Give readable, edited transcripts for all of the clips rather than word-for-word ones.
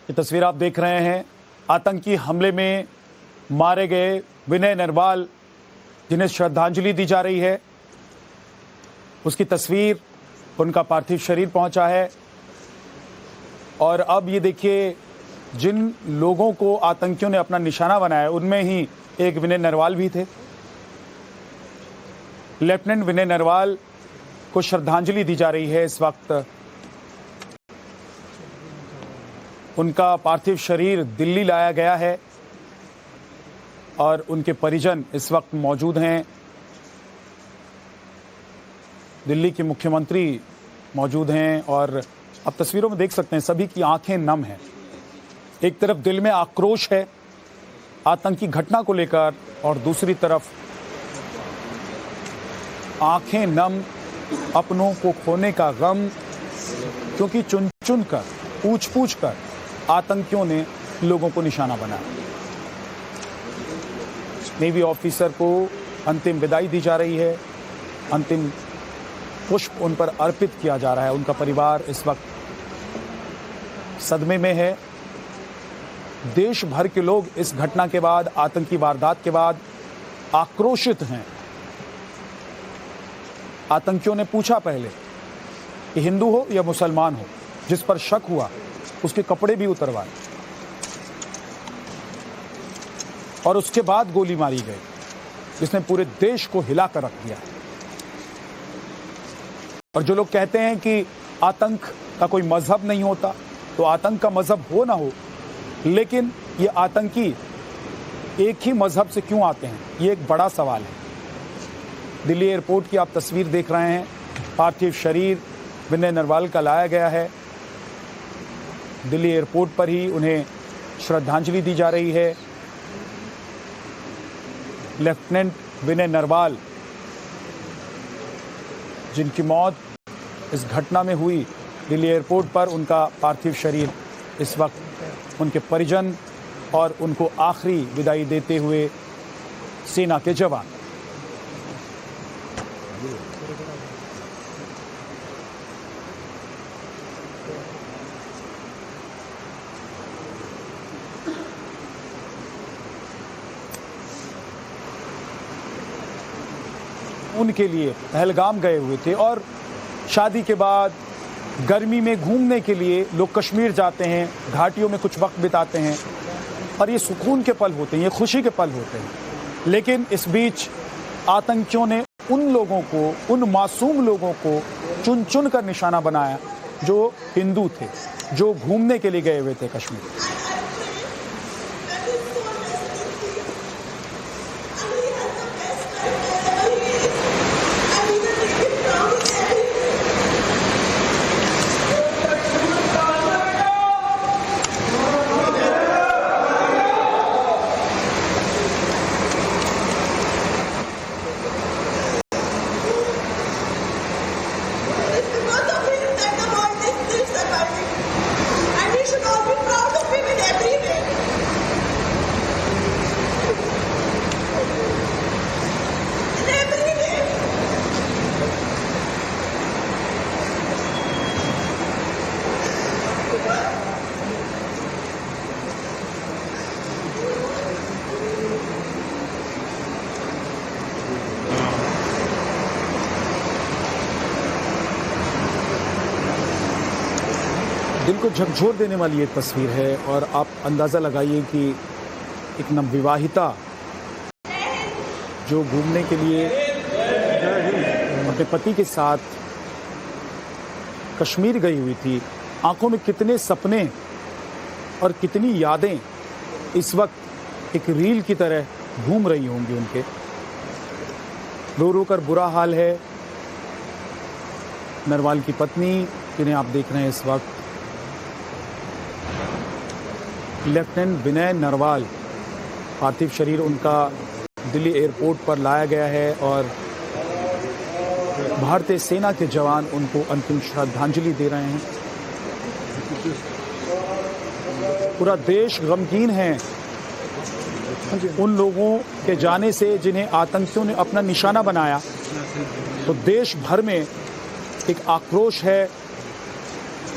ये तस्वीर आप देख रहे हैं आतंकी हमले में मारे गए विनय नरवाल, जिन्हें श्रद्धांजलि दी जा रही है, उसकी तस्वीर, उनका पार्थिव शरीर पहुंचा है। और अब ये देखिए, जिन लोगों को आतंकियों ने अपना निशाना बनाया उनमें ही एक विनय नरवाल भी थे। लेफ्टिनेंट विनय नरवाल को श्रद्धांजलि दी जा रही है। इस वक्त उनका पार्थिव शरीर दिल्ली लाया गया है और उनके परिजन इस वक्त मौजूद हैं। दिल्ली के मुख्यमंत्री मौजूद हैं और आप तस्वीरों में देख सकते हैं सभी की आंखें नम हैं। एक तरफ दिल में आक्रोश है आतंकी घटना को लेकर और दूसरी तरफ आंखें नम अपनों को खोने का गम, क्योंकि चुन चुन कर, पूछ पूछ कर आतंकियों ने लोगों को निशाना बनाया। नेवी ऑफिसर को अंतिम विदाई दी जा रही है, अंतिम पुष्प उन पर अर्पित किया जा रहा है। उनका परिवार इस वक्त सदमे में है। देश भर के लोग इस घटना के बाद, आतंकी वारदात के बाद आक्रोशित हैं। आतंकियों ने पूछा पहले कि हिंदू हो या मुसलमान हो, जिस पर शक हुआ उसके कपड़े भी उतरवाए और उसके बाद गोली मारी गई, जिसने पूरे देश को हिलाकर रख दिया। और जो लोग कहते हैं कि आतंक का कोई मजहब नहीं होता, तो आतंक का मजहब हो ना हो, लेकिन ये आतंकी एक ही मजहब से क्यों आते हैं, ये एक बड़ा सवाल है। दिल्ली एयरपोर्ट की आप तस्वीर देख रहे हैं। पार्थिव शरीर विनय नरवाल का लाया गया है। दिल्ली एयरपोर्ट पर ही उन्हें श्रद्धांजलि दी जा रही है। लेफ्टिनेंट विनय नरवाल, जिनकी मौत इस घटना में हुई दिल्ली एयरपोर्ट पर, उनका पार्थिव शरीर इस वक्त उनके परिजन और उनको आखिरी विदाई देते हुए सेना के जवान। उनके लिए पहलगाम गए हुए थे और शादी के बाद गर्मी में घूमने के लिए लोग कश्मीर जाते हैं, घाटियों में कुछ वक्त बिताते हैं और ये सुकून के पल होते हैं, ये खुशी के पल होते हैं। लेकिन इस बीच आतंकियों ने उन लोगों को, उन मासूम लोगों को चुन चुन कर निशाना बनाया जो हिंदू थे, जो घूमने के लिए गए हुए थे कश्मीर। दिल को झकझोर देने वाली एक तस्वीर है और आप अंदाज़ा लगाइए कि एक नवविवाहिता जो घूमने के लिए अपने पति के साथ कश्मीर गई हुई थी, आंखों में कितने सपने और कितनी यादें इस वक्त एक रील की तरह घूम रही होंगी उनके। रो रो कर बुरा हाल है नरवाल की पत्नी, जिन्हें आप देख रहे हैं इस वक्त। लेफ्टिनेंट विनय नरवाल, पार्थिव शरीर उनका दिल्ली एयरपोर्ट पर लाया गया है और भारतीय सेना के जवान उनको अंतिम श्रद्धांजलि दे रहे हैं। पूरा देश गमगीन है उन लोगों के जाने से जिन्हें आतंकियों ने अपना निशाना बनाया। तो देश भर में एक आक्रोश है।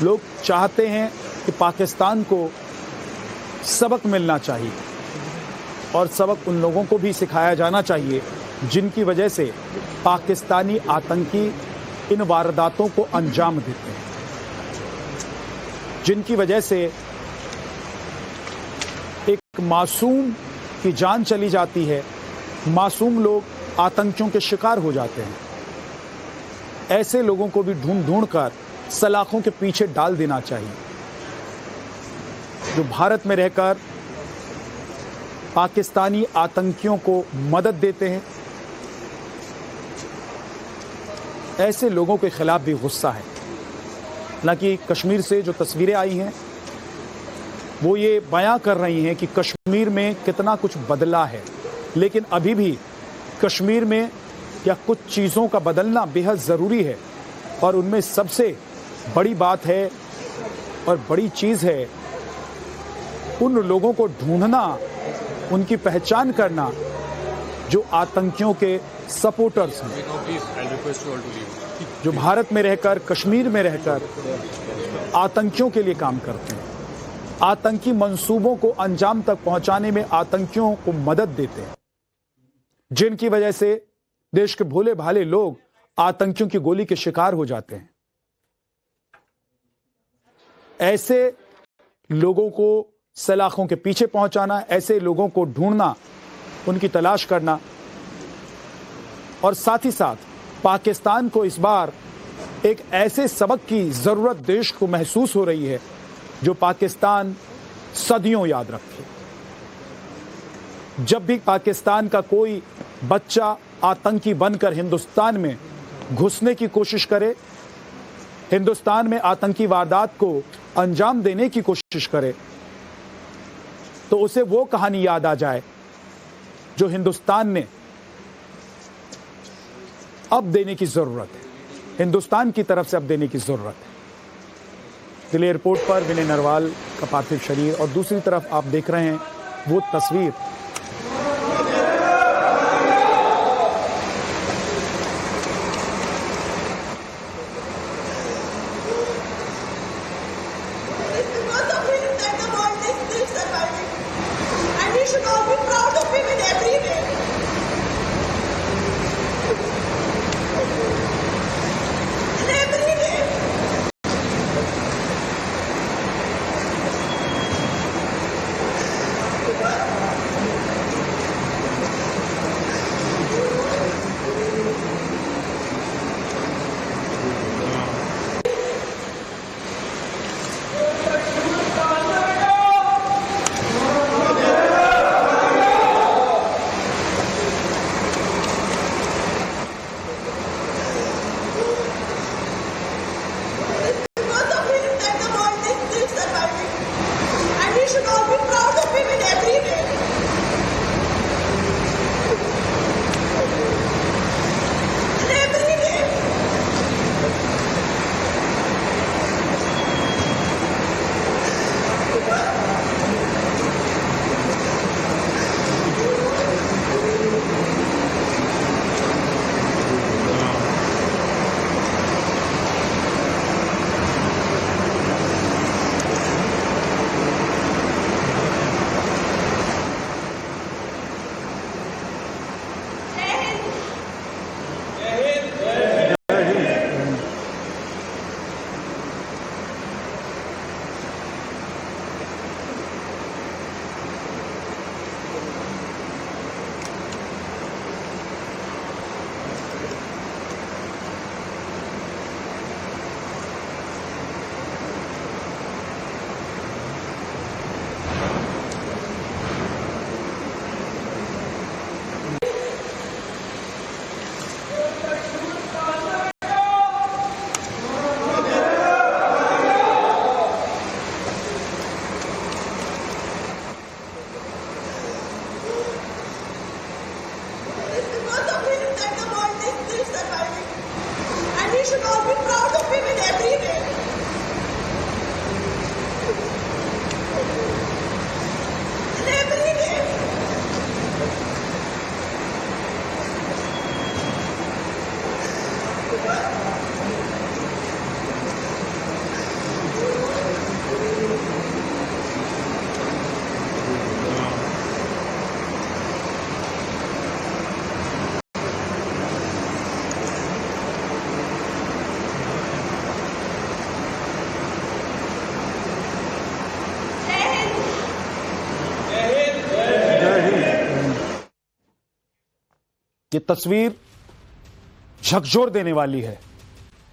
लोग चाहते हैं कि पाकिस्तान को सबक मिलना चाहिए और सबक उन लोगों को भी सिखाया जाना चाहिए जिनकी वजह से पाकिस्तानी आतंकी इन वारदातों को अंजाम देते हैं, जिनकी वजह से एक मासूम की जान चली जाती है, मासूम लोग आतंकियों के शिकार हो जाते हैं। ऐसे लोगों को भी ढूंढ ढूंढ कर सलाखों के पीछे डाल देना चाहिए, जो भारत में रहकर पाकिस्तानी आतंकियों को मदद देते हैं। ऐसे लोगों के खिलाफ भी गुस्सा है। हालांकि कश्मीर से जो तस्वीरें आई हैं वो ये बयां कर रही हैं कि कश्मीर में कितना कुछ बदला है, लेकिन अभी भी कश्मीर में या कुछ चीज़ों का बदलना बेहद ज़रूरी है। और उनमें सबसे बड़ी बात है और बड़ी चीज़ है उन लोगों को ढूंढना, उनकी पहचान करना जो आतंकियों के सपोर्टर्स हैं, जो भारत में रहकर, कश्मीर में रहकर आतंकियों के लिए काम करते हैं, आतंकी मंसूबों को अंजाम तक पहुंचाने में आतंकियों को मदद देते हैं, जिनकी वजह से देश के भोले भाले लोग आतंकियों की गोली के शिकार हो जाते हैं। ऐसे लोगों को सलाखों के पीछे पहुंचाना, ऐसे लोगों को ढूंढना, उनकी तलाश करना, और साथ ही साथ पाकिस्तान को इस बार एक ऐसे सबक की जरूरत देश को महसूस हो रही है जो पाकिस्तान सदियों याद रखे। जब भी पाकिस्तान का कोई बच्चा आतंकी बनकर हिंदुस्तान में घुसने की कोशिश करे, हिंदुस्तान में आतंकी वारदात को अंजाम देने की कोशिश करे, तो उसे वो कहानी याद आ जाए जो हिंदुस्तान ने अब देने की जरूरत है, हिंदुस्तान की तरफ से अब देने की जरूरत है। दिल्ली एयरपोर्ट पर विनय नरवाल का पार्थिव शरीर, और दूसरी तरफ आप देख रहे हैं वो तस्वीर ये तस्वीर झकझोर देने वाली है।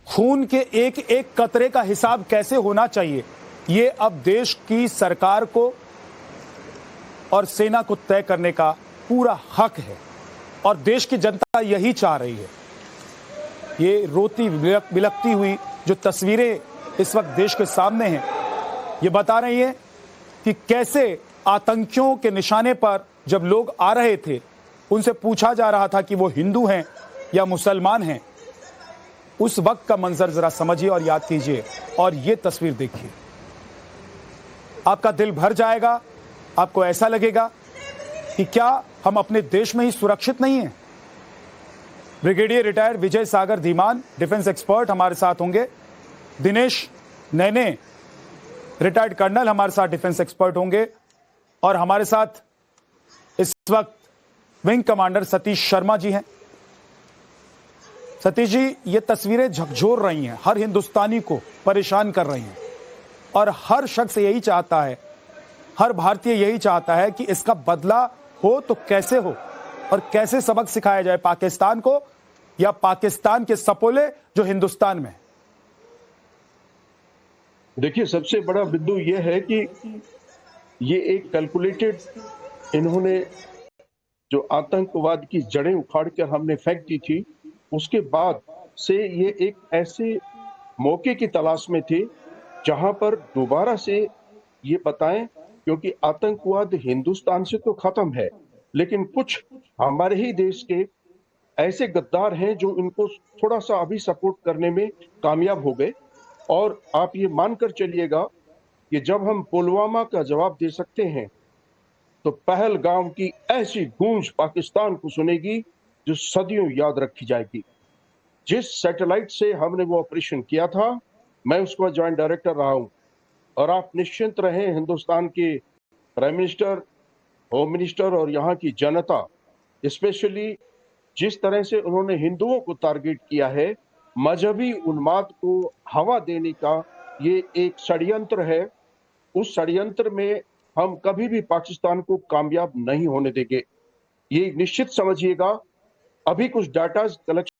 खून के एक एक कतरे का हिसाब कैसे होना चाहिए, ये अब देश की सरकार को और सेना को तय करने का पूरा हक है और देश की जनता यही चाह रही है। ये रोती बिलखती हुई जो तस्वीरें इस वक्त देश के सामने हैं, ये बता रही है कि कैसे आतंकियों के निशाने पर जब लोग आ रहे थे, उनसे पूछा जा रहा था कि वो हिंदू हैं या मुसलमान हैं। उस वक्त का मंजर जरा समझिए और याद कीजिए और ये तस्वीर देखिए। आपका दिल भर जाएगा, आपको ऐसा लगेगा कि क्या हम अपने देश में ही सुरक्षित नहीं हैं। ब्रिगेडियर रिटायर्ड विजय सागर धीमान, डिफेंस एक्सपर्ट हमारे साथ होंगे। दिनेश नैने, रिटायर्ड कर्नल, हमारे साथ डिफेंस एक्सपर्ट होंगे। और हमारे साथ इस वक्त विंग कमांडर सतीश शर्मा जी हैं। सतीश जी, ये तस्वीरें झकझोर रही हैं, हर हिंदुस्तानी को परेशान कर रही हैं और हर शख्स यही चाहता है, हर भारतीय यही चाहता है कि इसका बदला हो तो कैसे हो और कैसे सबक सिखाया जाए पाकिस्तान को या पाकिस्तान के सपोले जो हिंदुस्तान में। देखिए, सबसे बड़ा बिंदु यह है कि ये एक कैलकुलेटेड, इन्होंने जो आतंकवाद की जड़ें उखाड़ कर हमने फेंक दी थी, उसके बाद से ये एक ऐसे मौके की तलाश में थे जहां पर दोबारा से ये बताएं, क्योंकि आतंकवाद हिंदुस्तान से तो खत्म है, लेकिन कुछ हमारे ही देश के ऐसे गद्दार हैं जो इनको थोड़ा सा अभी सपोर्ट करने में कामयाब हो गए। और आप ये मानकर चलिएगा कि जब हम पुलवामा का जवाब दे सकते हैं तो पहलगाम की ऐसी गूंज पाकिस्तान को सुनेगी जो सदियों याद रखी जाएगी। जिस सैटेलाइट से हमने वो ऑपरेशन किया था, मैं उसका जॉइंट डायरेक्टर रहा हूं और आप निश्चिंत रहें, हिंदुस्तान के प्राइम मिनिस्टर, होम मिनिस्टर और यहाँ की जनता, स्पेशली जिस तरह से उन्होंने हिंदुओं को टारगेट किया है, मजहबी उन्माद को हवा देने का ये एक षड्यंत्र है। उस षड्यंत्र में हम कभी भी पाकिस्तान को कामयाब नहीं होने देंगे, ये निश्चित समझिएगा। अभी कुछ डाटा कलेक्शन